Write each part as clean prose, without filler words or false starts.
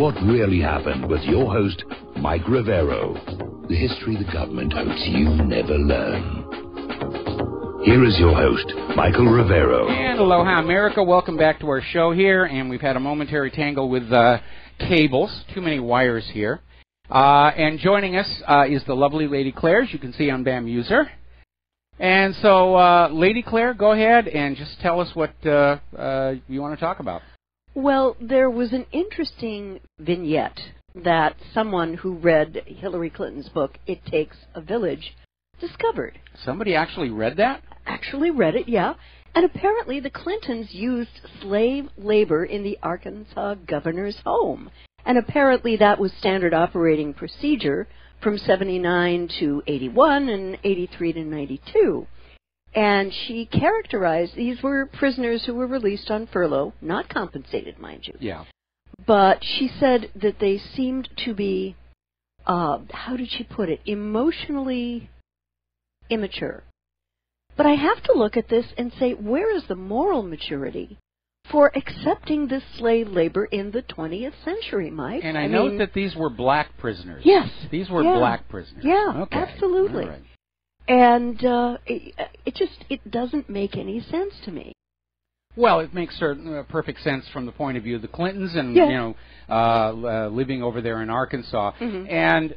What Really Happened with your host, Mike Rivero. The history the government hopes you never learn. Here is your host, Michael Rivero. And aloha, America. Welcome back to our show here. And we've had a momentary tangle with cables. Too many wires here. And joining us is the lovely Lady Claire, as you can see on BAM User. And so, Lady Claire, go ahead and just tell us what you want to talk about. Well, there was an interesting vignette that someone who read Hillary Clinton's book, It Takes a Village, discovered. Somebody actually read that? Actually read it, yeah. And apparently the Clintons used slave labor in the Arkansas governor's home. And apparently that was standard operating procedure from 79 to 81 and 83 to 92. And she characterized, these were prisoners who were released on furlough, not compensated, mind you. Yeah. But she said that they seemed to be, how did she put it, emotionally immature. But I have to look at this and say, where is the moral maturity for accepting this slave labor in the 20th century, Mike? And I note that these were black prisoners. Yes. These were black prisoners. Yeah, okay. Absolutely. All right. And it doesn't make any sense to me. Well, it makes perfect sense from the point of view of the Clintons and, living over there in Arkansas. Mm-hmm. And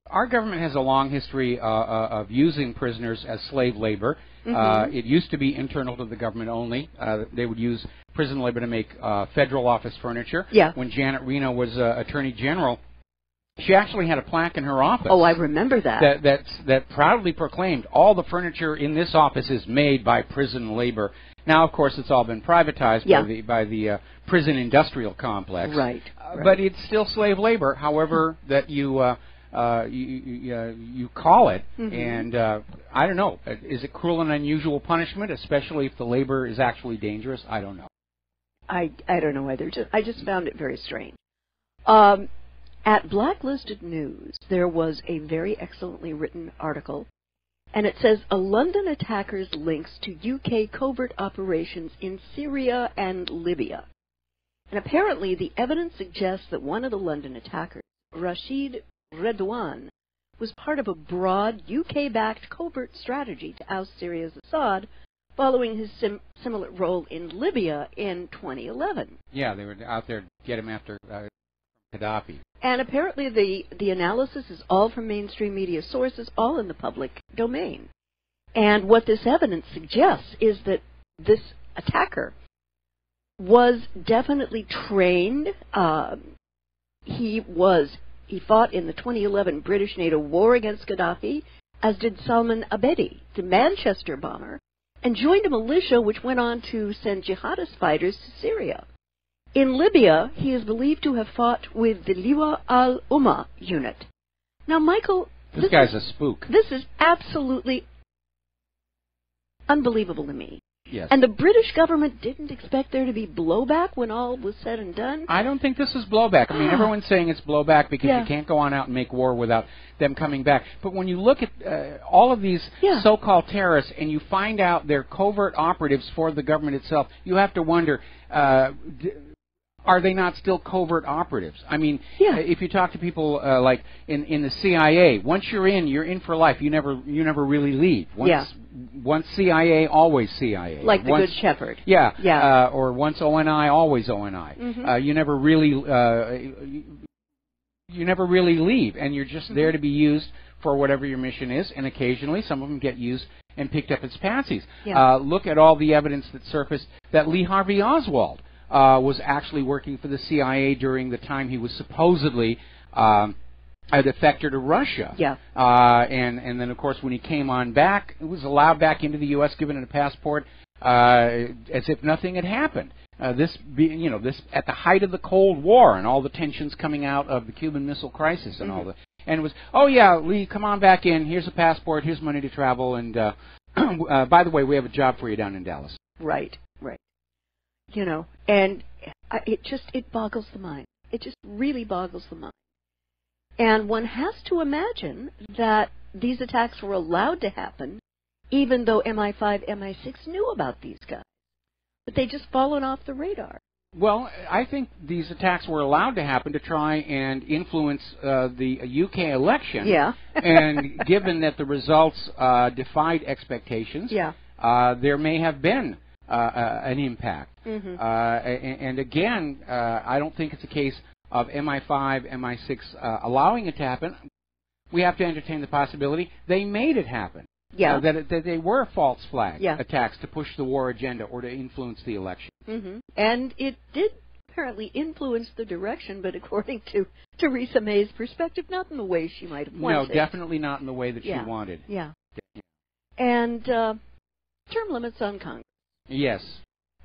our government has a long history of using prisoners as slave labor. Mm-hmm. It used to be internal to the government only. They would use prison labor to make federal office furniture. Yeah. When Janet Reno was Attorney General, she actually had a plaque in her office. Oh, I remember that. That proudly proclaimed all the furniture in this office is made by prison labor. Now, of course, it's all been privatized by the prison industrial complex. Right. But it's still slave labor, however that you call it. Mm-hmm. And I don't know. Is it cruel and unusual punishment, especially if the labor is actually dangerous? I don't know. I don't know either. I just found it very strange. At Blacklisted News, there was a very excellently written article, and it says, a London attacker's links to UK covert operations in Syria and Libya. And apparently the evidence suggests that one of the London attackers, Rashid Redouane, was part of a broad UK-backed covert strategy to oust Syria's Assad, following his similar role in Libya in 2011. Yeah, they were out there to get him after Gaddafi. And apparently the analysis is all from mainstream media sources, all in the public domain. And what this evidence suggests is that this attacker was definitely trained. He fought in the 2011 British NATO war against Gaddafi, as did Salman Abedi, the Manchester bomber, and joined a militia which went on to send jihadist fighters to Syria. In Libya, he is believed to have fought with the Liwa al-Umma unit. Now, Michael... This guy's a spook. This is absolutely unbelievable to me. Yes. And the British government didn't expect there to be blowback when all was said and done? I don't think this is blowback. I mean, everyone's saying it's blowback because you can't go on out and make war without them coming back. But when you look at all of these so-called terrorists and you find out they're covert operatives for the government itself, you have to wonder... are they not still covert operatives? I mean, if you talk to people like in the CIA, once you're in for life. You never really leave. Once CIA, always CIA. Like the Good Shepherd. Yeah. Yeah. Or once ONI, always ONI. Mm-hmm. You never really leave, and you're just there to be used for whatever your mission is. And occasionally, some of them get used and picked up as patsies. Yeah. Look at all the evidence that surfaced that Lee Harvey Oswald was actually working for the CIA during the time he was supposedly a defector to Russia. Yeah. And then, of course, when he came on back, he was allowed back into the U.S., given a passport, as if nothing had happened. This at the height of the Cold War and all the tensions coming out of the Cuban Missile Crisis and all that. And it was, oh, yeah, Lee, come on back in. Here's a passport. Here's money to travel. And by the way, we have a job for you down in Dallas. Right. And it boggles the mind. It just really boggles the mind. And one has to imagine that these attacks were allowed to happen even though MI5, MI6 knew about these guys. But they just fallen off the radar. Well, I think these attacks were allowed to happen to try and influence the UK election. Yeah. And given that the results defied expectations, there may have been an impact. Mm-hmm. And again, I don't think it's a case of MI5, MI6 allowing it to happen. We have to entertain the possibility they made it happen. Yeah. That they were false flag attacks to push the war agenda or to influence the election. Mm-hmm. And it did apparently influence the direction, but according to Theresa May's perspective, not in the way she might have wanted. No, definitely not in the way that she wanted. Yeah. And term limits on Congress. Yes.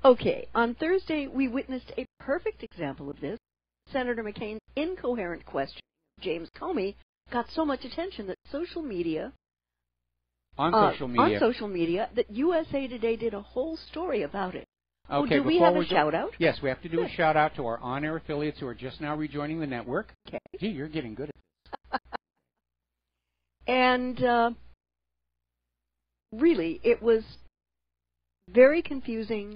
Okay, on Thursday we witnessed a perfect example of this. Senator McCain's incoherent question of James Comey got so much attention that social media, that USA Today did a whole story about it. Okay, do we have a shout-out? Yes, we have to do a shout-out to our on-air affiliates who are just now rejoining the network. Okay. Gee, you're getting good at this. And really, it was very confusing.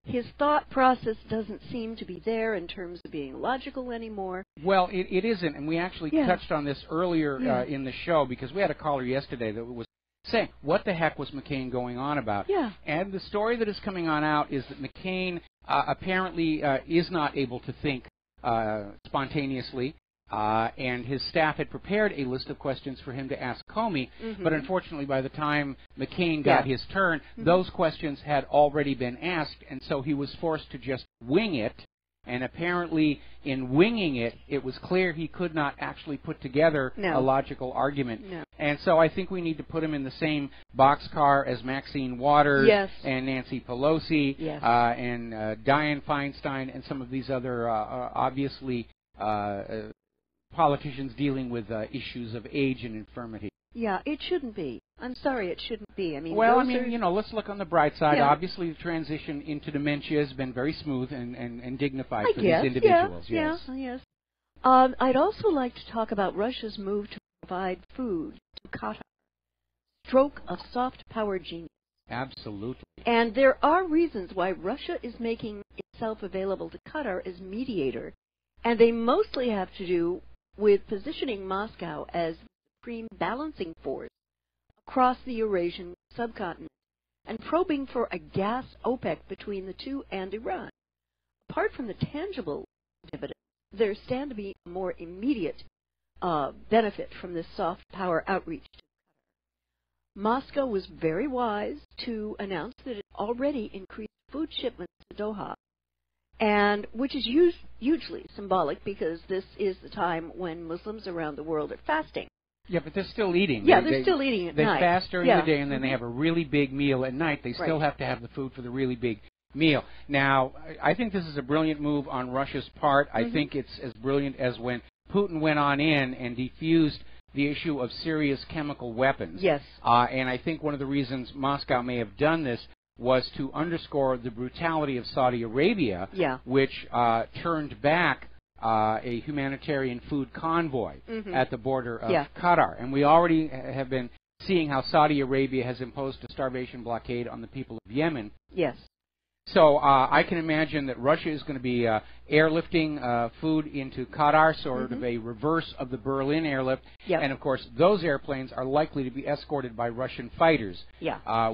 His thought process doesn't seem to be there in terms of being logical anymore. Well, it isn't, and we actually touched on this earlier in the show because we had a caller yesterday that was saying, what the heck was McCain going on about? Yeah. And the story that is coming on out is that McCain apparently is not able to think spontaneously, and his staff had prepared a list of questions for him to ask Comey, but unfortunately by the time McCain got his turn, those questions had already been asked, and so he was forced to just wing it. And apparently, in winging it, it was clear he could not actually put together a logical argument. No. And so I think we need to put him in the same boxcar as Maxine Waters and Nancy Pelosi and Dianne Feinstein and some of these other, obviously, politicians dealing with issues of age and infirmity. Yeah, it shouldn't be. I'm sorry, it shouldn't be. Let's look on the bright side. Yeah. Obviously, the transition into dementia has been very smooth and dignified for these individuals. Yes. I'd also like to talk about Russia's move to provide food to Qatar. Stroke of soft power genius. Absolutely. And there are reasons why Russia is making itself available to Qatar as mediator, and they mostly have to do with positioning Moscow as supreme balancing force across the Eurasian subcontinent and probing for a gas OPEC between the two and Iran. Apart from the tangible dividends, there stand to be a more immediate benefit from this soft power outreach to Qatar. Moscow was very wise to announce that it already increased food shipments to Doha, and which is hugely symbolic because this is the time when Muslims around the world are fasting. Yeah, but they're still eating. Yeah, they're still eating at night. They fast during the day, and then they have a really big meal at night. They still have to have the food for the really big meal. Now, I think this is a brilliant move on Russia's part. I think it's as brilliant as when Putin went on in and defused the issue of serious chemical weapons. Yes. And I think one of the reasons Moscow may have done this was to underscore the brutality of Saudi Arabia, which turned back a humanitarian food convoy at the border of Qatar. And we already have been seeing how Saudi Arabia has imposed a starvation blockade on the people of Yemen. Yes. So I can imagine that Russia is going to be airlifting food into Qatar, sort of a reverse of the Berlin airlift. And, of course, those airplanes are likely to be escorted by Russian fighters,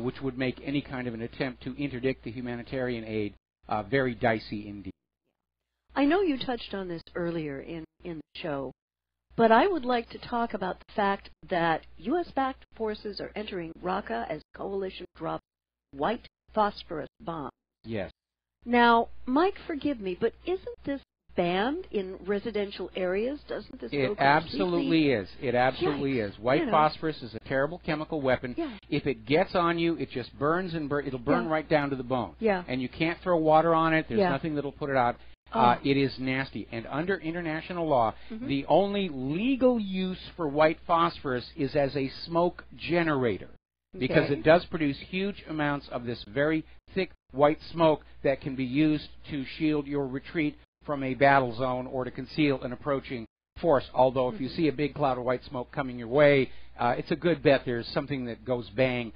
which would make any kind of an attempt to interdict the humanitarian aid very dicey indeed. I know you touched on this earlier in the show, but I would like to talk about the fact that U.S.-backed forces are entering Raqqa as coalition drops white phosphorus bombs. Yes. Now, Mike, forgive me, but isn't this banned in residential areas? Doesn't this go completely? It absolutely is. It absolutely is. White phosphorus is a terrible chemical weapon. If it gets on you, it just burns and it'll burn right down to the bone. And you can't throw water on it. There's nothing that'll put it out. It is nasty. And under international law, the only legal use for white phosphorus is as a smoke generator, because it does produce huge amounts of this very thick white smoke that can be used to shield your retreat from a battle zone or to conceal an approaching force. Although if you see a big cloud of white smoke coming your way, it's a good bet there's something that goes bang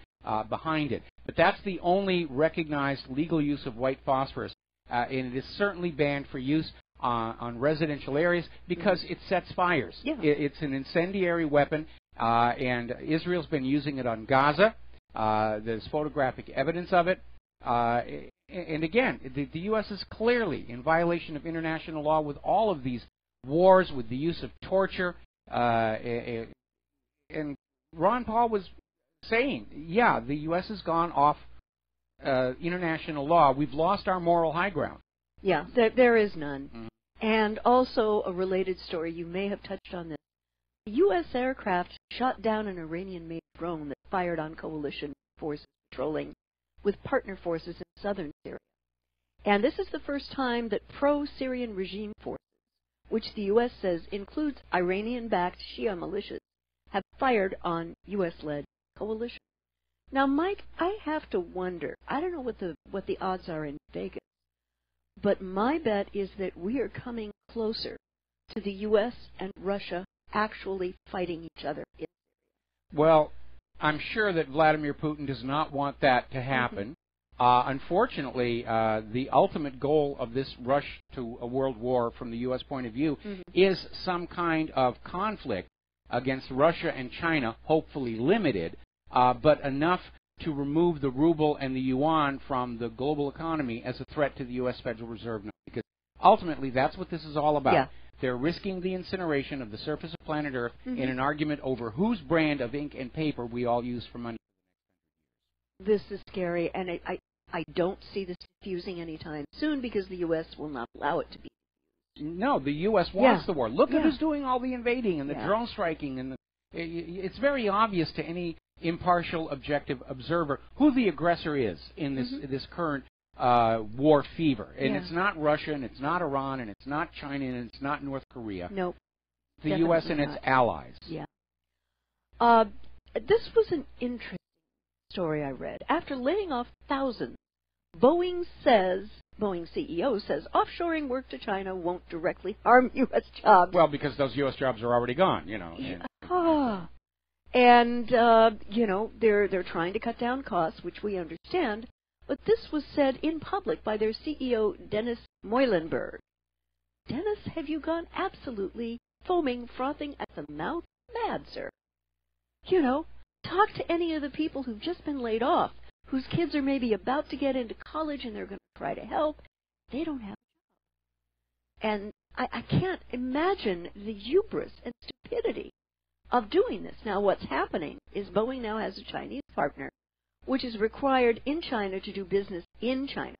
behind it. But that's the only recognized legal use of white phosphorus. and it is certainly banned for use on residential areas because it sets fires. Yeah. It's an incendiary weapon, and Israel's been using it on Gaza. There's photographic evidence of it. And again, the U.S. is clearly in violation of international law with all of these wars, with the use of torture. And Ron Paul was saying, yeah, the U.S. has gone off international law. We've lost our moral high ground. Yeah, there is none. Mm-hmm. And also a related story, you may have touched on this. The U.S. aircraft shot down an Iranian-made drone that fired on coalition forces patrolling with partner forces in southern Syria. And this is the first time that pro-Syrian regime forces, which the U.S. says includes Iranian-backed Shia militias, have fired on U.S.-led coalition. Now, Mike, I have to wonder, I don't know what the odds are in Vegas, but my bet is that we are coming closer to the U.S. and Russia actually fighting each other in Syria. Well, I'm sure that Vladimir Putin does not want that to happen. Mm-hmm. Unfortunately, the ultimate goal of this rush to a world war from the U.S. point of view mm-hmm. is some kind of conflict against Russia and China, hopefully limited, but enough to remove the ruble and the yuan from the global economy as a threat to the U.S. Federal Reserve. Because ultimately, that's what this is all about. Yeah. They're risking the incineration of the surface of planet Earth mm-hmm. in an argument over whose brand of ink and paper we all use for money. This is scary, and I don't see this diffusing anytime soon because the U.S. will not allow it to be diffused. No, the U.S. wants the war. Look at who's doing all the invading and the drone striking. And it's very obvious to any impartial, objective observer who the aggressor is in this mm-hmm. this current war fever. And it's not Russia, and it's not Iran, and it's not China, and it's not North Korea. Nope. The U.S. and its allies. Yeah. This was an interesting story I read. After laying off thousands, Boeing CEO says offshoring work to China won't directly harm U.S. jobs. Well, because those U.S. jobs are already gone, you know. And you know, they're trying to cut down costs, which we understand. But this was said in public by their CEO, Dennis Muilenburg. Dennis, have you gone absolutely foaming, frothing at the mouth? Mad, sir. You know, talk to any of the people who've just been laid off, whose kids are maybe about to get into college and they're going to try to help. They don't have a job. And I can't imagine the hubris and stupidity of doing this. Now, what's happening is Boeing now has a Chinese partner, which is required in China to do business in China.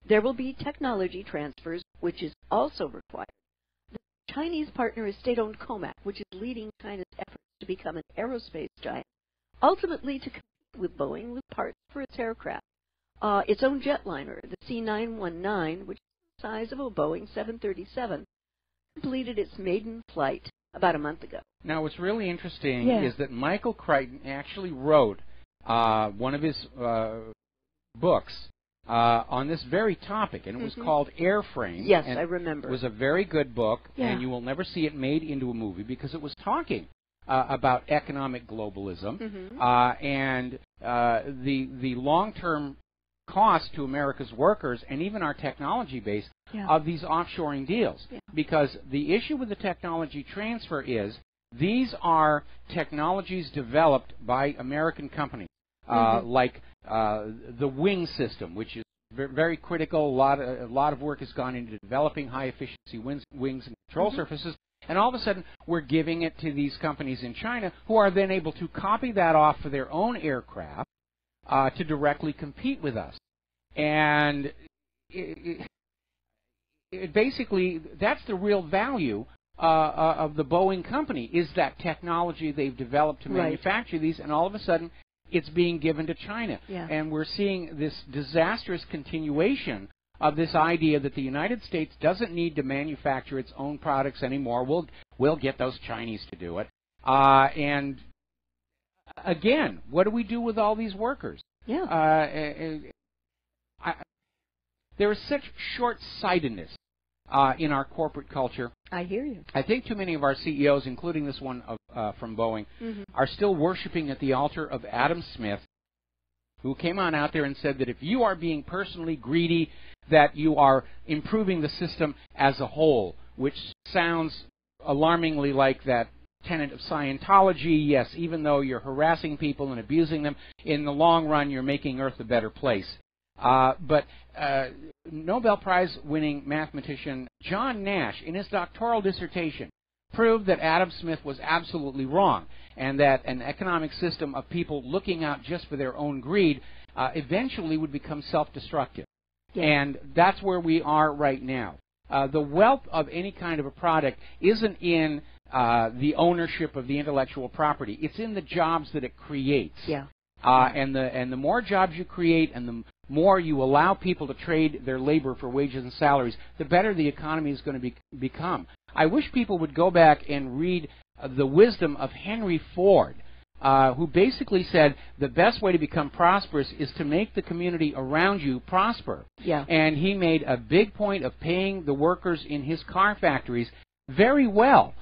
There will be technology transfers, which is also required. The Chinese partner is state-owned Comac, which is leading China's efforts to become an aerospace giant, ultimately to compete with Boeing with parts for its aircraft. Its own jetliner, the C919, which is the size of a Boeing 737, completed its maiden flight about a month ago. Now, what's really interesting is that Michael Crichton actually wrote one of his books on this very topic, and it was called Airframe. Yes, I remember. It was a very good book, and you will never see it made into a movie because it was talking about economic globalism and the long-term cost to America's workers and even our technology base of these offshoring deals. Because the issue with the technology transfer is these are technologies developed by American companies, like the wing system, which is very critical. A lot of work has gone into developing high-efficiency wings and control surfaces. And all of a sudden, we're giving it to these companies in China who are then able to copy that off for their own aircraft to directly compete with us. And basically, that's the real value of the Boeing company, is that technology they've developed to manufacture these, and all of a sudden, it's being given to China. And we're seeing this disastrous continuation of this idea that the United States doesn't need to manufacture its own products anymore. We'll get those Chinese to do it. And again, what do we do with all these workers? There is such short-sightedness in our corporate culture. I hear you. I think too many of our CEOs, including this one from Boeing, are still worshiping at the altar of Adam Smith, who came on out there and said that if you are being personally greedy, that you are improving the system as a whole, which sounds alarmingly like that tenet of Scientology. Yes, even though you're harassing people and abusing them, in the long run you're making Earth a better place. But Nobel Prize-winning mathematician John Nash, in his doctoral dissertation, proved that Adam Smith was absolutely wrong, and that an economic system of people looking out just for their own greed eventually would become self-destructive. Yeah. And that's where we are right now. The wealth of any kind of a product isn't in the ownership of the intellectual property. It's in the jobs that it creates. Yeah. And the more jobs you create and the more you allow people to trade their labor for wages and salaries, the better the economy is going to become. I wish people would go back and read the wisdom of Henry Ford, who basically said the best way to become prosperous is to make the community around you prosper. Yeah. And he made a big point of paying the workers in his car factories very well,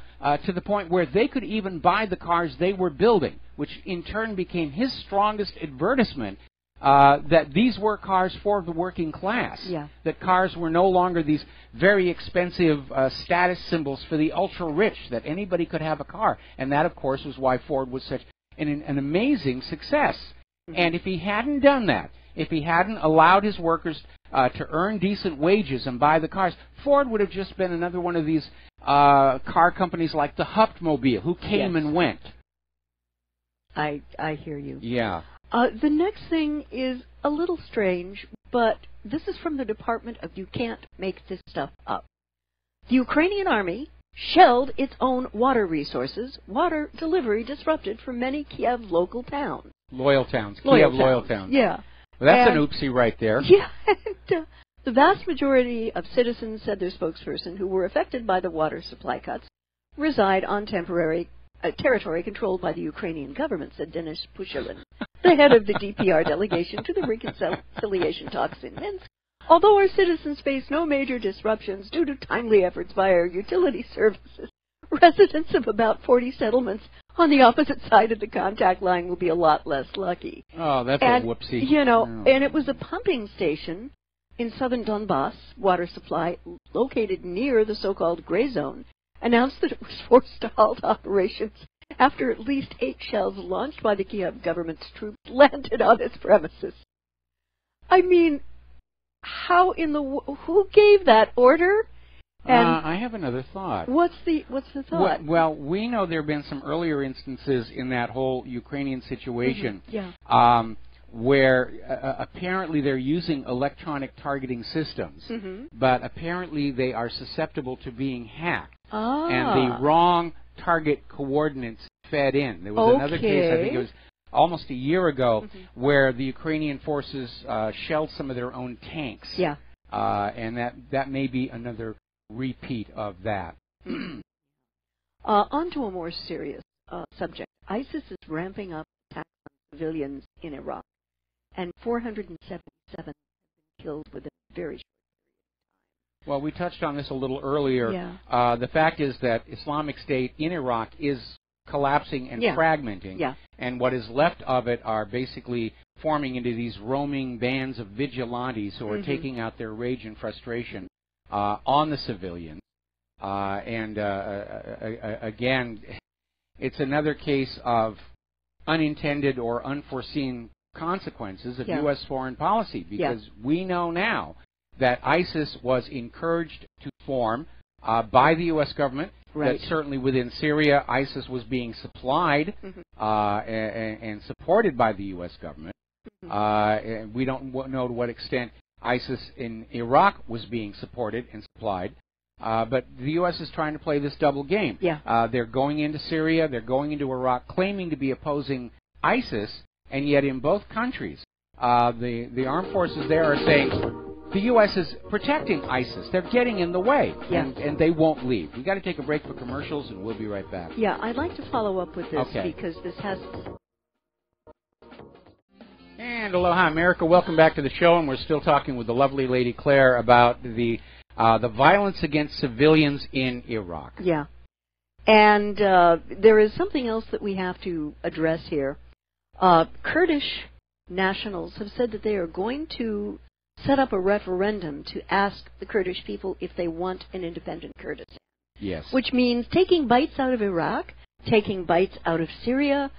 to the point where they could even buy the cars they were building, which in turn became his strongest advertisement that these were cars for the working class. Yeah. That cars were no longer these very expensive status symbols for the ultra-rich, that anybody could have a car. And that, of course, was why Ford was such an amazing success. Mm-hmm. And if he hadn't done that, if he hadn't allowed his workers to earn decent wages and buy the cars, Ford would have just been another one of these car companies like the Huftmobile, who came and went. I hear you. Yeah. The next thing is a little strange, but this is from the Department of You Can't Make This Stuff Up. The Ukrainian army shelled its own water resources, water delivery disrupted for many Kiev local towns. Loyal towns. Kiev loyal towns. Yeah. Well, that's an oopsie right there. Yeah. And, the vast majority of citizens, said their spokesperson, who were affected by the water supply cuts, reside on temporary territory controlled by the Ukrainian government, said Denis Pushilin, the head of the DPR delegation to the reconciliation talks in Minsk. Although our citizens face no major disruptions due to timely efforts by our utility services, residents of about 40 settlements on the opposite side of the contact line will be a lot less lucky. Oh, that's a whoopsie. You know, and it was a pumping station in southern Donbass, water supply located near the so-called gray zone, announced that it was forced to halt operations after at least 8 shells launched by the Kiev government's troops landed on its premises. I mean, how in the who gave that order? And I have another thought. What's the thought? Well, we know there have been some earlier instances in that whole Ukrainian situation where apparently they're using electronic targeting systems, but apparently they are susceptible to being hacked. And the wrong target coordinates fed in. There was another case, I think it was almost a year ago, where the Ukrainian forces shelled some of their own tanks. Yeah. And that may be another repeat of that. On to a more serious subject. ISIS is ramping up attacks on civilians in Iraq, and 477 have been killed within a very short period of time. Well, we touched on this a little earlier. Yeah. The fact is that Islamic State in Iraq is collapsing and fragmenting, and what is left of it are basically forming into these roaming bands of vigilantes who are taking out their rage and frustration on the civilians. Again, it's another case of unintended or unforeseen consequences of U.S. foreign policy, because we know now that ISIS was encouraged to form by the U.S. government. Right. That certainly within Syria, ISIS was being supplied and supported by the U.S. government. And we don't know to what extent ISIS in Iraq was being supported and supplied. But the U.S. is trying to play this double game. They're going into Syria, they're going into Iraq, claiming to be opposing ISIS, and yet in both countries, the armed forces there are saying the U.S. is protecting ISIS. They're getting in the way, and they won't leave. We've got to take a break for commercials, and we'll be right back. Yeah, I'd like to follow up with this because this has... And aloha, America. Welcome back to the show, and we're still talking with the lovely Lady Claire about the violence against civilians in Iraq. Yeah. And there is something else that we have to address here. Kurdish nationals have said that they are going to set up a referendum to ask the Kurdish people if they want an independent Kurdistan. Yes. Which means taking bites out of Iraq, taking bites out of Syria.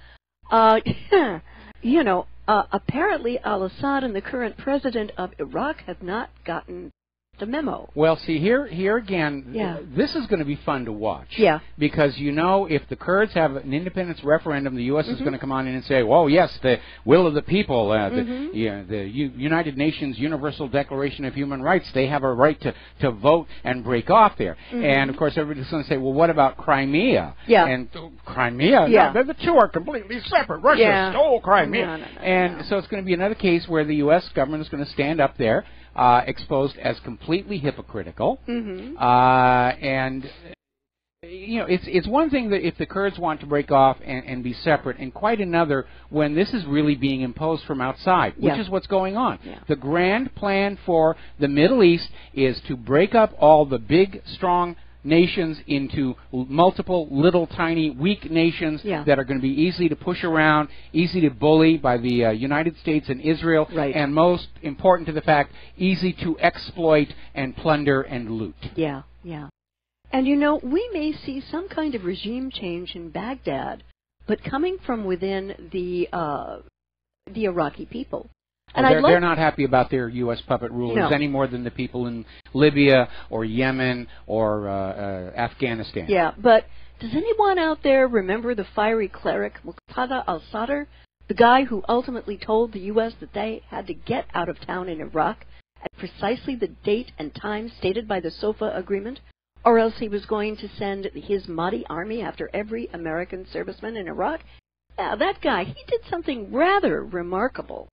Apparently al-Assad and the current president of Iraq have not gotten the memo. Well, see, here again, this is going to be fun to watch. Yeah. Because, if the Kurds have an independence referendum, the U.S. is going to come on in and say, well, yes, the will of the people, the United Nations Universal Declaration of Human Rights, they have a right to vote and break off there. And, of course, everybody's going to say, well, what about Crimea? Yeah. And Crimea? Yeah. No, the two are completely separate. Russia stole Crimea. So it's going to be another case where the U.S. government is going to stand up there, exposed as completely hypocritical, and it's one thing that if the Kurds want to break off and be separate, and quite another when this is really being imposed from outside, which is what's going on. The grand plan for the Middle East is to break up all the big, strong nations into multiple little tiny weak nations that are going to be easy to push around, easy to bully by the United States and Israel, and most important to the fact, easy to exploit and plunder and loot. Yeah. And we may see some kind of regime change in Baghdad, but coming from within the Iraqi people. And they're not happy about their U.S. puppet rulers any more than the people in Libya or Yemen or Afghanistan. Yeah, but does anyone out there remember the fiery cleric Muqtada al-Sadr, the guy who ultimately told the U.S. that they had to get out of town in Iraq at precisely the date and time stated by the SOFA agreement, or else he was going to send his Mahdi army after every American serviceman in Iraq? Yeah, that guy, he did something rather remarkable.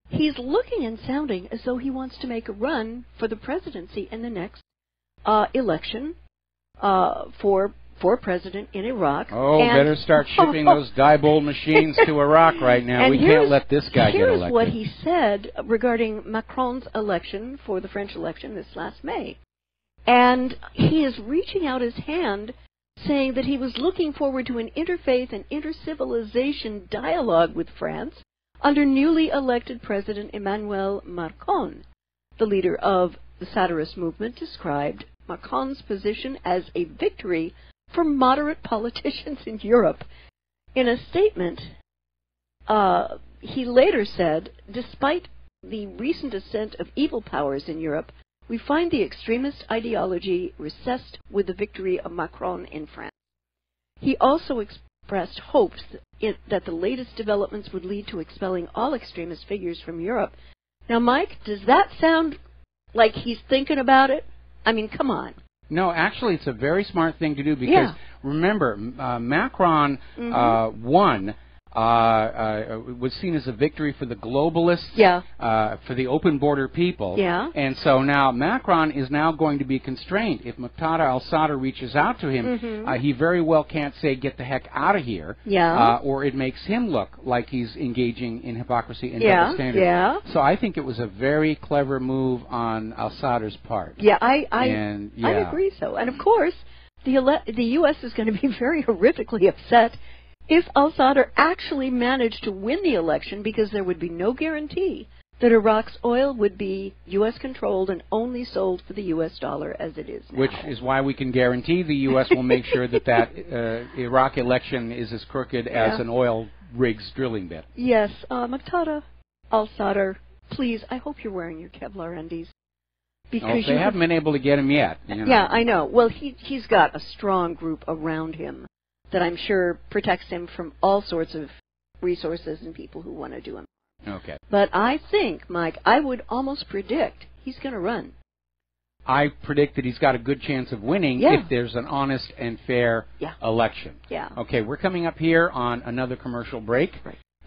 He's looking and sounding as though he wants to make a run for the presidency in the next election for president in Iraq. Oh, better start shipping those Diebold machines to Iraq right now. We can't let this guy get elected. Here's what he said regarding Macron's election for the French election this last May. And he is reaching out his hand, saying that he was looking forward to an interfaith and intercivilization dialogue with France under newly elected President Emmanuel Macron. The leader of the Satirist movement described Macron's position as a victory for moderate politicians in Europe. In a statement, he later said, despite the recent ascent of evil powers in Europe, we find the extremist ideology recessed with the victory of Macron in France. He also expressed hopes that the latest developments would lead to expelling all extremist figures from Europe. Now, Mike, does that sound like he's thinking about it? I mean, come on. No, actually, it's a very smart thing to do because, remember, Macron won. Was seen as a victory for the globalists, for the open border people. And so now Macron is now going to be constrained. If Muqtada al-Sadr reaches out to him, he very well can't say, get the heck out of here, or it makes him look like he's engaging in hypocrisy and double standards. So I think it was a very clever move on al-Sadr's part. I agree so. And of course, the U.S. is going to be very horrifically upset if al-Sadr actually managed to win the election, because there would be no guarantee that Iraq's oil would be U.S.-controlled and only sold for the U.S. dollar as it is now. Which is why we can guarantee the U.S. will make sure that Iraq election is as crooked as an oil rig's drilling bit. Yes, Muqtada al-Sadr, please, I hope you're wearing your Kevlar undies. Because they haven't been able to get him yet. Yeah, I know. Well, he's got a strong group around him that I'm sure protects him from all sorts of resources and people who want to do him. Okay. But I think, Mike, I would almost predict he's going to run. I predict that he's got a good chance of winning if there's an honest and fair election. Okay, we're coming up here on another commercial break,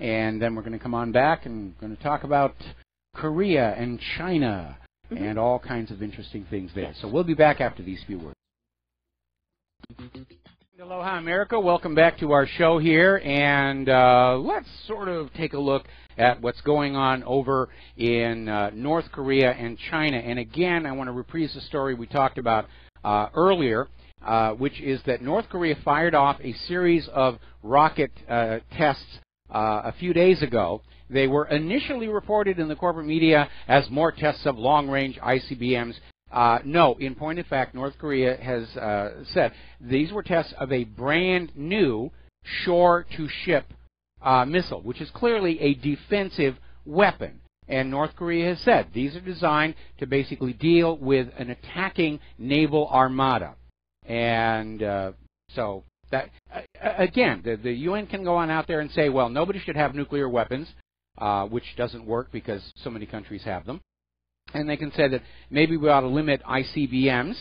and then we're going to come on back and going to talk about Korea and China and all kinds of interesting things there. So we'll be back after these few words. Aloha, America. Welcome back to our show here, and let's sort of take a look at what's going on over in North Korea and China. And again, I want to reprise the story we talked about earlier, which is that North Korea fired off a series of rocket tests a few days ago. They were initially reported in the corporate media as more tests of long-range ICBMs. No, in point of fact, North Korea has said these were tests of a brand new shore-to-ship missile, which is clearly a defensive weapon. And North Korea has said these are designed to basically deal with an attacking naval armada. And so that, again, the UN can go on out there and say, well, nobody should have nuclear weapons, which doesn't work because so many countries have them. And they can say that maybe we ought to limit ICBMs,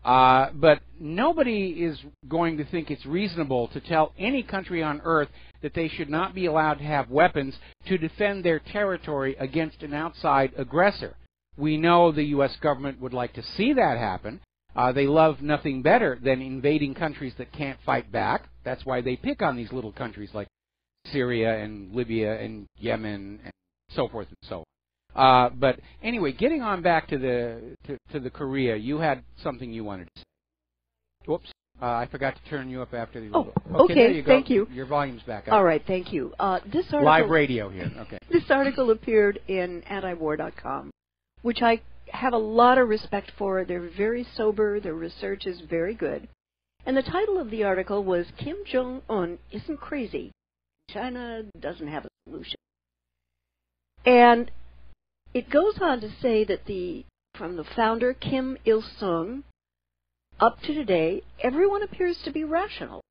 but nobody is going to think it's reasonable to tell any country on Earth that they should not be allowed to have weapons to defend their territory against an outside aggressor. We know the U.S. government would like to see that happen. They love nothing better than invading countries that can't fight back. That's why they pick on these little countries like Syria and Libya and Yemen and so forth and so on. But anyway, getting on back to the Korea, you had something you wanted to say. Whoops, I forgot to turn you up after the. Oh, okay, there you go. Thank you. Your volume's back up. All right, thank you. This article, live radio here. Okay. This article appeared in antiwar.com, which I have a lot of respect for. They're very sober. Their research is very good. And the title of the article was Kim Jong-un Isn't Crazy. China Doesn't Have a Solution. And it goes on to say that from the founder, Kim Il-sung, up to today, everyone appears to be rational.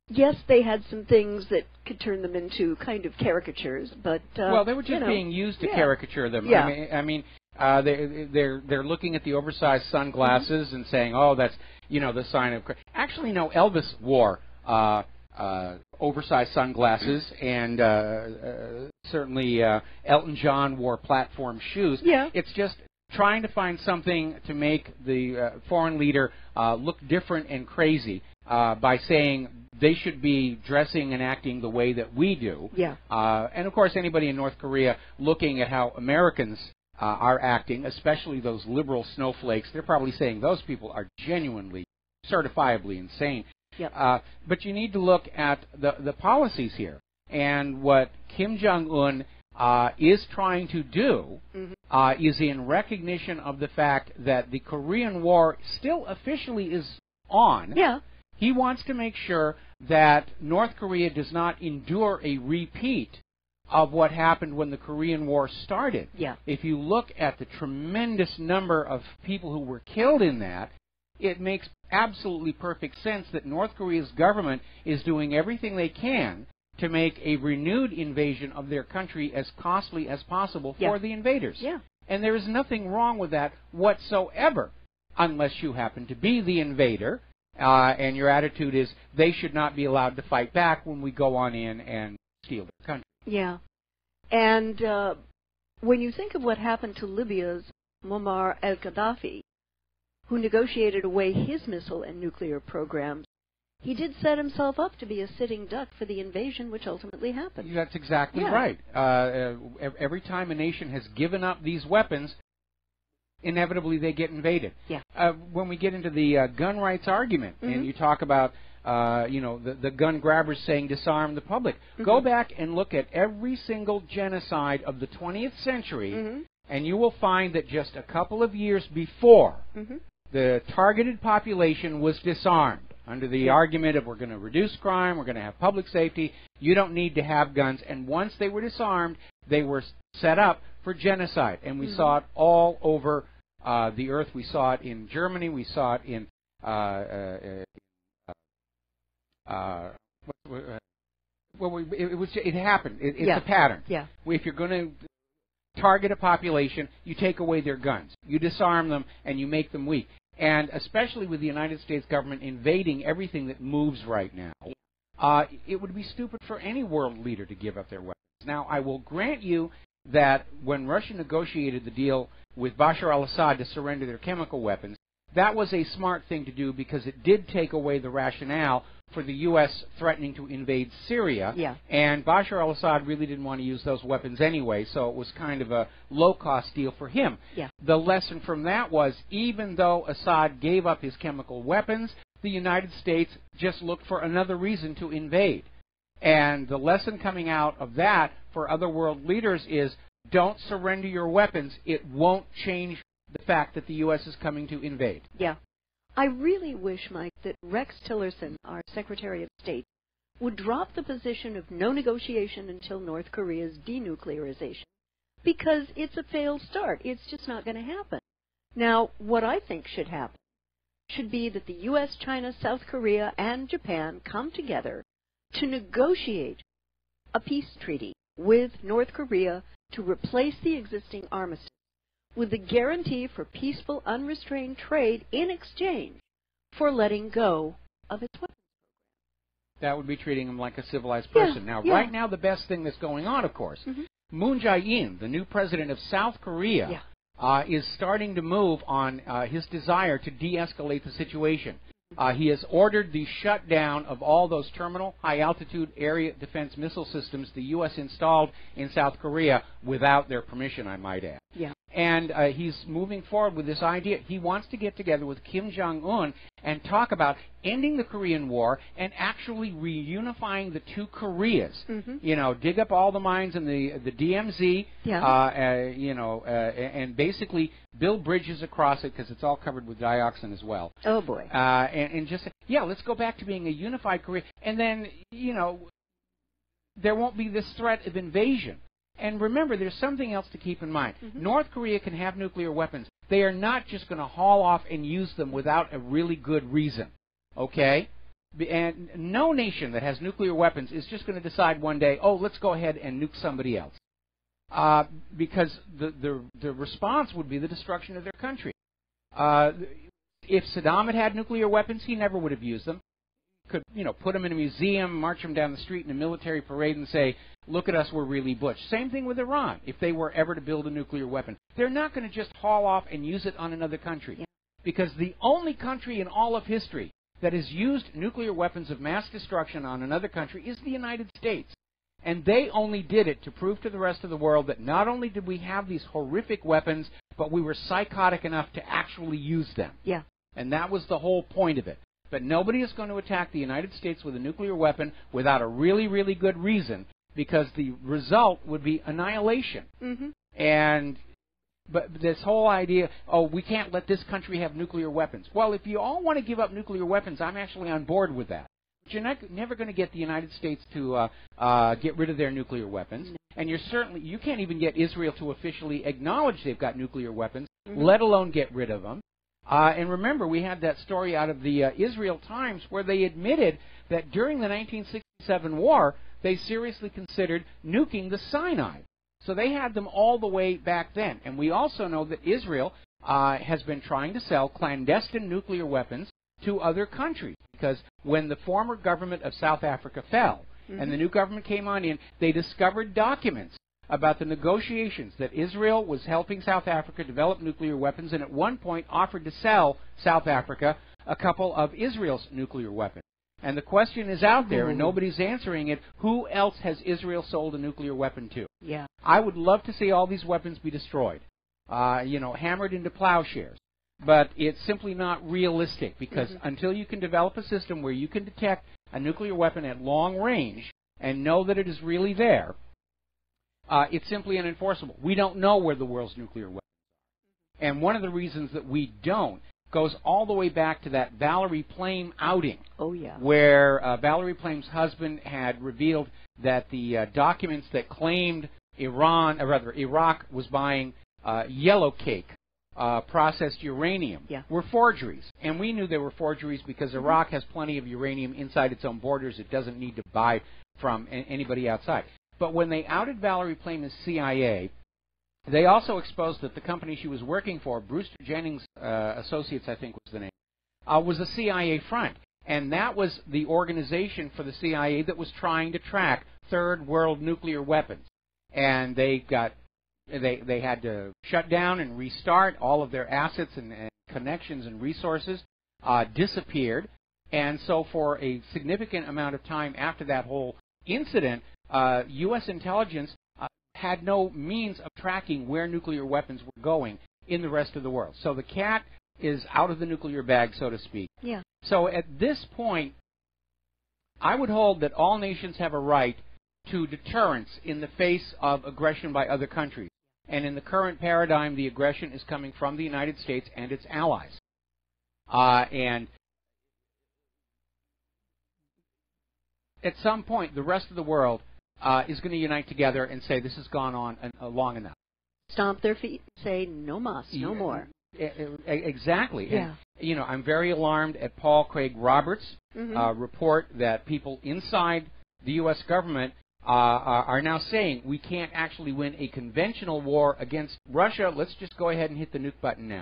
Yes, they had some things that could turn them into kind of caricatures, but well, they were just being used to caricature them. Yeah. I mean, they're looking at the oversized sunglasses and saying, "Oh, that's the sign of." Actually, no. Elvis wore oversized sunglasses, and certainly Elton John wore platform shoes. Yeah. It's just trying to find something to make the foreign leader look different and crazy by saying they should be dressing and acting the way that we do. Yeah. And of course, anybody in North Korea looking at how Americans are acting, especially those liberal snowflakes, they're probably saying those people are genuinely, certifiably insane. Yep. But you need to look at the policies here. And what Kim Jong-un is trying to do is in recognition of the fact that the Korean War still officially is on. Yeah. He wants to make sure that North Korea does not endure a repeat of what happened when the Korean War started. Yeah. If you look at the tremendous number of people who were killed in that, it makes absolutely perfect sense that North Korea's government is doing everything they can to make a renewed invasion of their country as costly as possible for the invaders. Yeah. And there is nothing wrong with that whatsoever, unless you happen to be the invader, and your attitude is they should not be allowed to fight back when we go on in and steal their country. Yeah. And when you think of what happened to Libya's Muammar al-Gaddafi, who negotiated away his missile and nuclear programs, he did set himself up to be a sitting duck for the invasion, which ultimately happened. That's exactly right. Every time a nation has given up these weapons, inevitably they get invaded. Yeah. When we get into the gun rights argument, and you talk about the gun grabbers saying disarm the public, go back and look at every single genocide of the 20th century, and you will find that just a couple of years before, the targeted population was disarmed under the argument of we're going to reduce crime, we're going to have public safety, you don't need to have guns. And once they were disarmed, they were set up for genocide. And we saw it all over the earth. We saw it in Germany. We saw it in it happened. It's a pattern. Yeah. If you're going to target a population, you take away their guns, you disarm them, and you make them weak. And especially with the United States government invading everything that moves right now, it would be stupid for any world leader to give up their weapons. Now, I will grant you that when Russia negotiated the deal with Bashar al-Assad to surrender their chemical weapons, that was a smart thing to do because it did take away the rationale for the U.S. threatening to invade Syria. Yeah. And Bashar al-Assad really didn't want to use those weapons anyway, so it was kind of a low-cost deal for him. Yeah. The lesson from that was even though Assad gave up his chemical weapons, the United States just looked for another reason to invade. And the lesson coming out of that for other world leaders is don't surrender your weapons. It won't change the fact that the U.S. is coming to invade. Yeah. I really wish, Mike, that Rex Tillerson, our Secretary of State, would drop the position of no negotiation until North Korea's denuclearization, because it's a failed start. It's just not going to happen. Now, what I think should happen should be that the U.S., China, South Korea, and Japan come together to negotiate a peace treaty with North Korea to replace the existing armistice with the guarantee for peaceful, unrestrained trade in exchange for letting go of its weapons. That would be treating them like a civilized person. Right now, the best thing that's going on, of course, Moon Jae-in, the new president of South Korea, is starting to move on his desire to de-escalate the situation. He has ordered the shutdown of all those terminal high-altitude area defense missile systems the U.S. installed in South Korea without their permission, I might add. Yeah. And he's moving forward with this idea. He wants to get together with Kim Jong-un and talk about ending the Korean War and actually reunifying the two Koreas. You know, dig up all the mines in the DMZ, and basically build bridges across it because it's all covered with dioxin as well. Oh, boy. And just, let's go back to being a unified Korea. And then, there won't be this threat of invasion. And remember, there's something else to keep in mind. North Korea can have nuclear weapons. They are not just going to haul off and use them without a really good reason, okay? And no nation that has nuclear weapons is just going to decide one day, oh, let's go ahead and nuke somebody else. Because the response would be the destruction of their country. If Saddam had nuclear weapons, he never would have used them. Could, put them in a museum, march them down the street in a military parade and say, look at us, we're really butch. Same thing with Iran, if they were ever to build a nuclear weapon. They're not going to just haul off and use it on another country. Because the only country in all of history that has used nuclear weapons of mass destruction on another country is the United States. And they only did it to prove to the rest of the world that not only did we have these horrific weapons, but we were psychotic enough to actually use them. Yeah. And that was the whole point of it. But nobody is going to attack the United States with a nuclear weapon without a really, really good reason, because the result would be annihilation. But this whole idea, oh, we can't let this country have nuclear weapons. Well, if you all want to give up nuclear weapons, I'm actually on board with that. But you're never going to get the United States to get rid of their nuclear weapons. And you can't even get Israel to officially acknowledge they've got nuclear weapons, let alone get rid of them. And remember, we had that story out of the Israel Times where they admitted that during the 1967 war, they seriously considered nuking the Sinai. So they had them all the way back then. And we also know that Israel has been trying to sell clandestine nuclear weapons to other countries, because when the former government of South Africa fell and the new government came on in, they discovered documents about the negotiations that Israel was helping South Africa develop nuclear weapons, and at one point offered to sell South Africa a couple of Israel's nuclear weapons. And the question is out there, and nobody's answering it, who else has Israel sold a nuclear weapon to? Yeah. I would love to see all these weapons be destroyed, hammered into plowshares. But it's simply not realistic, because until you can develop a system where you can detect a nuclear weapon at long range and know that it is really there, it's simply unenforceable. We don't know where the world's nuclear weapons are. And one of the reasons that we don't goes all the way back to that Valerie Plame outing. Oh, yeah. Where Valerie Plame's husband had revealed that the documents that claimed Iraq was buying yellow cake, processed uranium, were forgeries. And we knew they were forgeries because Iraq has plenty of uranium inside its own borders. It doesn't need to buy from anybody outside. But when they outed Valerie Plame as CIA, they also exposed that the company she was working for, Brewster Jennings Associates, I think was the name, was a CIA front. And that was the organization for the CIA that was trying to track third world nuclear weapons. And they had to shut down and restart. All of their assets and connections and resources disappeared. And so for a significant amount of time after that whole incident, U.S. intelligence had no means of tracking where nuclear weapons were going in the rest of the world. So the cat is out of the nuclear bag, so to speak. Yeah. So at this point, I would hold that all nations have a right to deterrence in the face of aggression by other countries. And in the current paradigm, the aggression is coming from the United States and its allies. And at some point, the rest of the world is going to unite together and say this has gone on long enough. Stomp their feet and say, no mas, no more. Exactly. Yeah. And, I'm very alarmed at Paul Craig Roberts' report that people inside the U.S. government are now saying we can't actually win a conventional war against Russia. Let's just go ahead and hit the nuke button now.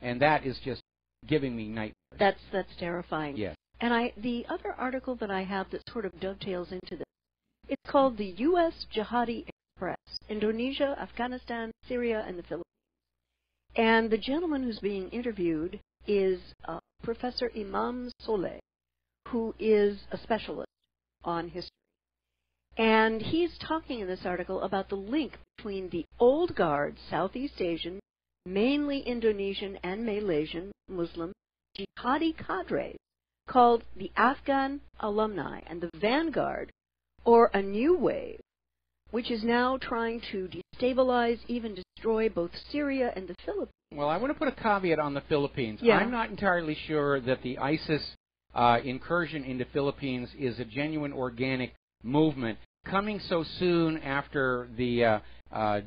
And that is just giving me nightmares. That's terrifying. Yes. And the other article that I have that sort of dovetails into this, it's called the U.S. Jihadi Express, Indonesia, Afghanistan, Syria, and the Philippines. And the gentleman who's being interviewed is Professor Imam Soleh, who is a specialist on history. And he's talking in this article about the link between the old guard, Southeast Asian, mainly Indonesian and Malaysian Muslim jihadi cadres called the Afghan Alumni and the Vanguard, or a new wave, which is now trying to destabilize, even destroy both Syria and the Philippines. Well, I want to put a caveat on the Philippines. Yeah. I'm not entirely sure that the ISIS incursion into Philippines is a genuine organic movement coming so soon after the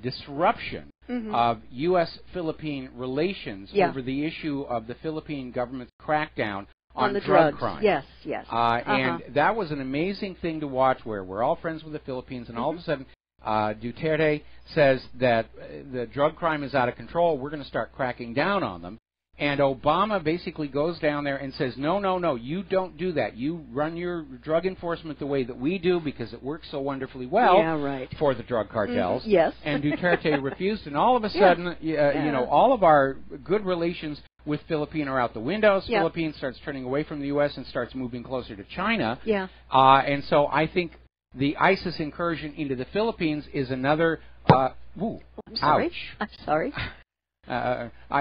disruption of U.S.-Philippine relations over the issue of the Philippine government's crackdown on the drug drugs. crime. Yes, yes. And that was an amazing thing to watch, where we're all friends with the Philippines, and all of a sudden Duterte says that the drug crime is out of control, we're going to start cracking down on them. And Obama basically goes down there and says, no, you don't do that. You run your drug enforcement the way that we do because it works so wonderfully well for the drug cartels. Yes. And Duterte refused, and all of a sudden, all of our good relations with Philippines are out the window. Philippines starts turning away from the U.S. and starts moving closer to China. And so I think the ISIS incursion into the Philippines is another... I'm sorry. Ouch. I'm sorry.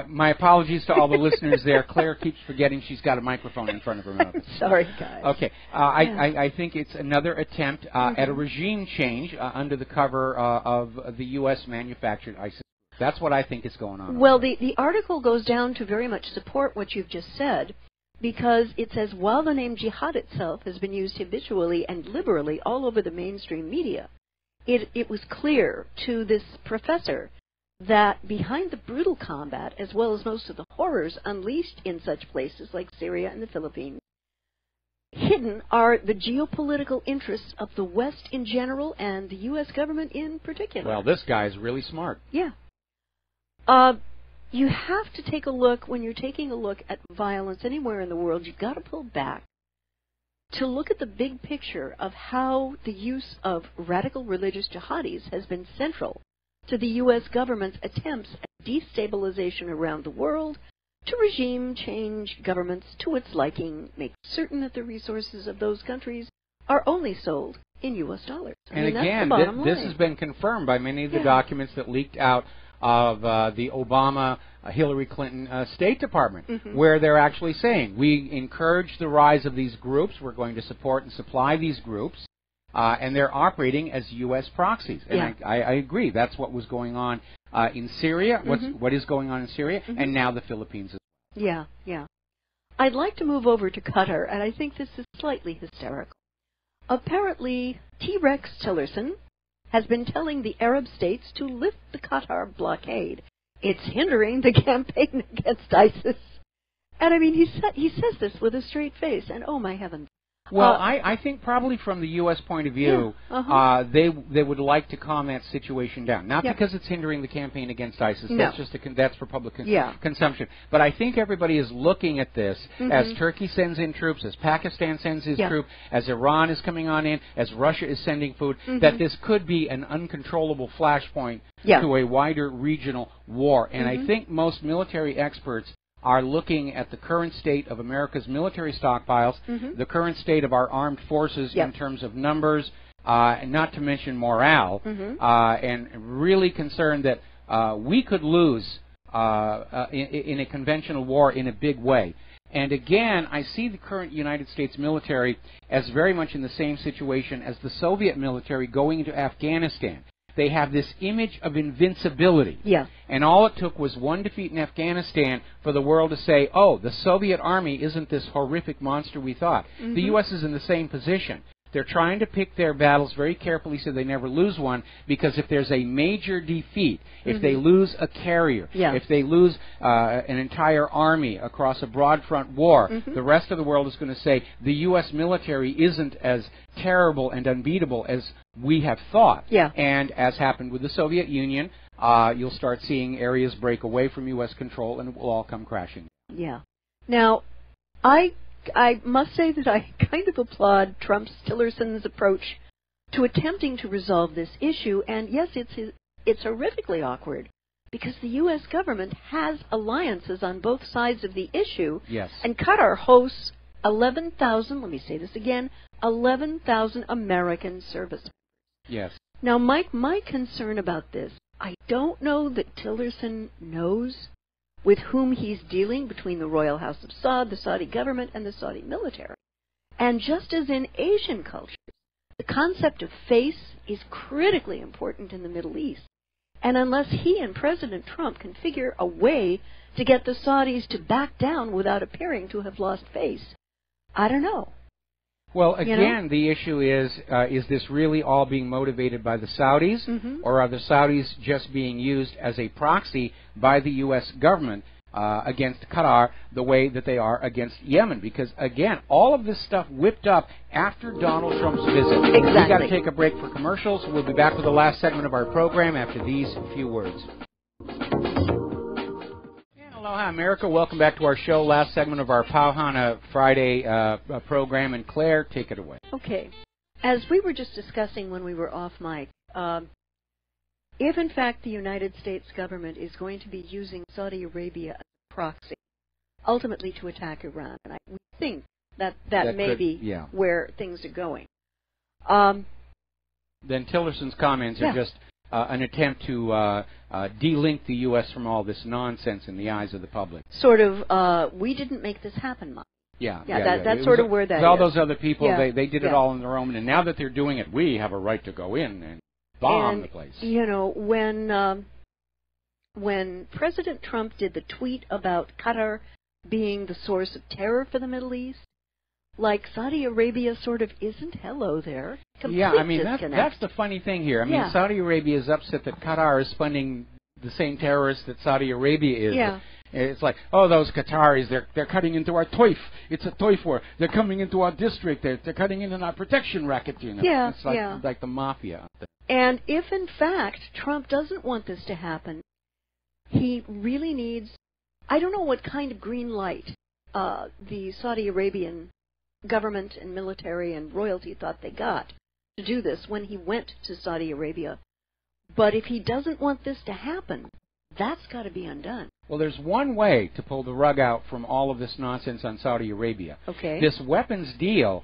My apologies to all the listeners there. Claire keeps forgetting she's got a microphone in front of her mouth. Sorry, guys. Okay. I think it's another attempt at a regime change under the cover of the U.S. manufactured ISIS. That's what I think is going on. Well, the article goes down to very much support what you've just said, because it says, while the name jihad itself has been used habitually and liberally all over the mainstream media, it was clear to this professor that behind the brutal combat, as well as most of the horrors unleashed in such places like Syria and the Philippines, hidden are the geopolitical interests of the West in general and the U.S. government in particular. Well, this guy's really smart. Yeah. You have to take a look, when you're taking a look at violence anywhere in the world, you've got to pull back to look at the big picture of how the use of radical religious jihadis has been central to the U.S. government's attempts at destabilization around the world, to regime change governments to its liking, make certain that the resources of those countries are only sold in U.S. dollars. And again, this has been confirmed by many of the documents that leaked out of the Obama, Hillary Clinton State Department, where they're actually saying, we encourage the rise of these groups, we're going to support and supply these groups, and they're operating as U.S. proxies. And I agree, that's what was going on in Syria, what is going on in Syria, and now the Philippines as well. Yeah. I'd like to move over to Qatar, and I think this is slightly hysterical. Apparently, T-Rex Tillerson has been telling the Arab states to lift the Qatar blockade. It's hindering the campaign against ISIS. And I mean, he says this with a straight face, and oh my heavens. Well, I think probably from the U.S. point of view, they would like to calm that situation down. Not because it's hindering the campaign against ISIS. No. That's just that's for public consumption. But I think everybody is looking at this as Turkey sends in troops, as Pakistan sends his troops, as Iran is coming on in, as Russia is sending food, that this could be an uncontrollable flashpoint to a wider regional war. And I think most military experts are looking at the current state of America's military stockpiles, the current state of our armed forces in terms of numbers, and not to mention morale, and really concerned that we could lose in a conventional war in a big way. And again, I see the current United States military as very much in the same situation as the Soviet military going into Afghanistan. They have this image of invincibility. Yeah. And all it took was one defeat in Afghanistan for the world to say, oh, the Soviet army isn't this horrific monster we thought. Mm-hmm. The U.S. is in the same position. They're trying to pick their battles very carefully so they never lose one, because if there's a major defeat, if they lose a carrier, if they lose an entire army across a broad front war, the rest of the world is going to say the U.S. military isn't as terrible and unbeatable as we have thought. Yeah. And as happened with the Soviet Union, you'll start seeing areas break away from U.S. control, and it will all come crashing. Yeah. Now, I must say that I kind of applaud Tillerson's approach to attempting to resolve this issue. And yes, it's horrifically awkward because the U.S. government has alliances on both sides of the issue. Yes. And Qatar hosts 11,000, let me say this again, 11,000 American servicemen. Yes. Now, Mike, my concern about this, I don't know that Tillerson knows with whom he's dealing between the Royal House of Saud, the Saudi government, and the Saudi military. And just as in Asian cultures, the concept of face is critically important in the Middle East. And unless he and President Trump can figure a way to get the Saudis to back down without appearing to have lost face, I don't know. Well, again, the issue is this really all being motivated by the Saudis, or are the Saudis just being used as a proxy by the U.S. government against Qatar the way that they are against Yemen? Because, again, all of this stuff whipped up after Donald Trump's visit. Exactly. We've got to take a break for commercials. We'll be back with the last segment of our program after these few words. Aloha, America. Welcome back to our show. Last segment of our Pauhana Friday program. And Claire, take it away. Okay. As we were just discussing when we were off mic, if in fact the United States government is going to be using Saudi Arabia as a proxy, ultimately to attack Iran, and we think that may be where things are going. Then Tillerson's comments are just an attempt to de-link the U.S. from all this nonsense in the eyes of the public. Sort of, we didn't make this happen, Mike. That's sort of where that is. All those other people, they did it all on their own, and now that they're doing it, we have a right to go in and bomb the place. You know, when President Trump did the tweet about Qatar being the source of terror for the Middle East, like Saudi Arabia sort of isn't hello there. Complete I mean, disconnect. that's the funny thing here. I mean, Saudi Arabia is upset that Qatar is funding the same terrorists that Saudi Arabia is. Yeah. It's like, oh, those Qataris, they're cutting into our toif. It's a toif war. They're coming into our district. They're cutting into our protection racket, you know. Yeah, it's like the mafia out there. And if, in fact, Trump doesn't want this to happen, he really needs, I don't know what kind of green light the Saudi Arabian government and military and royalty thought they got to do this when he went to Saudi Arabia. But if he doesn't want this to happen, that's got to be undone. Well, there's one way to pull the rug out from all of this nonsense on Saudi Arabia. Okay. This weapons deal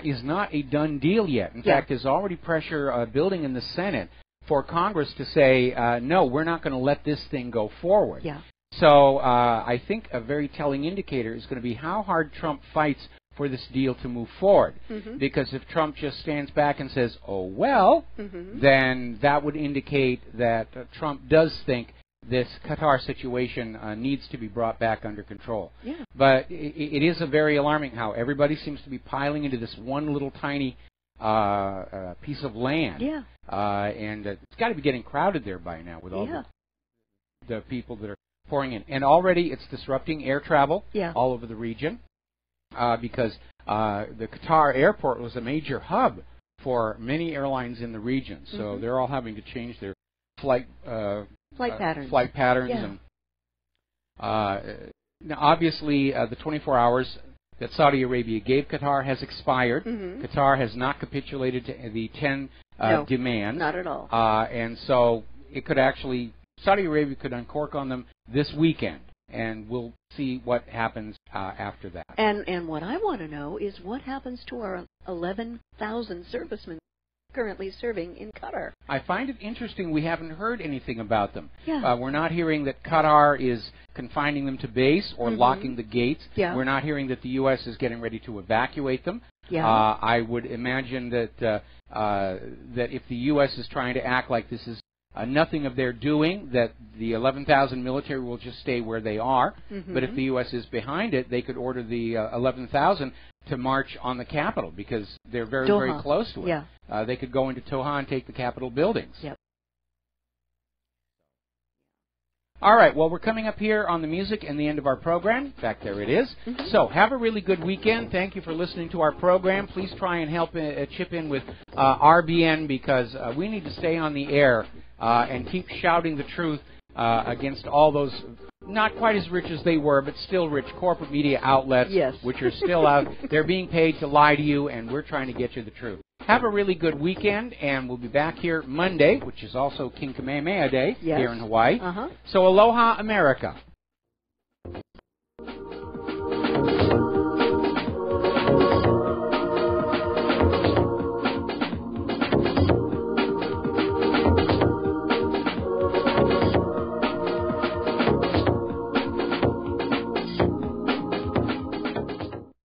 is not a done deal yet. In fact, there's already pressure building in the Senate for Congress to say, no, we're not going to let this thing go forward. Yeah. So I think a very telling indicator is going to be how hard Trump fights for this deal to move forward. Because if Trump just stands back and says, oh, well, then that would indicate that Trump does think this Qatar situation needs to be brought back under control. Yeah. But it is a very alarming how everybody seems to be piling into this one little tiny piece of land. Yeah. And it's got to be getting crowded there by now with all the people that are pouring in. And already it's disrupting air travel all over the region because the Qatar airport was a major hub for many airlines in the region. So they're all having to change their flight patterns. Yeah. And now, obviously, the 24 hours that Saudi Arabia gave Qatar has expired. Qatar has not capitulated to the 10 demands. Not at all. And so it could actually, Saudi Arabia could uncork on them this weekend, and we'll see what happens after that. And what I want to know is what happens to our 11,000 servicemen currently serving in Qatar. I find it interesting we haven't heard anything about them. Yeah. We're not hearing that Qatar is confining them to base or locking the gates. Yeah. We're not hearing that the U.S. is getting ready to evacuate them. Yeah. I would imagine that that if the U.S. is trying to act like this is nothing of their doing, that the 11,000 military will just stay where they are. But if the U.S. is behind it, they could order the 11,000 to march on the Capitol because they're very, very close to it. Yeah. They could go into Doha and take the Capitol buildings. Yep. All right, well, we're coming up here on the music and the end of our program. In fact, there it is. So have a really good weekend. Thank you for listening to our program. Please try and help chip in with RBN because we need to stay on the air and keep shouting the truth against all those not quite as rich as they were, but still rich corporate media outlets, which are still out. They're being paid to lie to you, and we're trying to get you the truth. Have a really good weekend, and we'll be back here Monday, which is also King Kamehameha Day here in Hawaii. So aloha, America.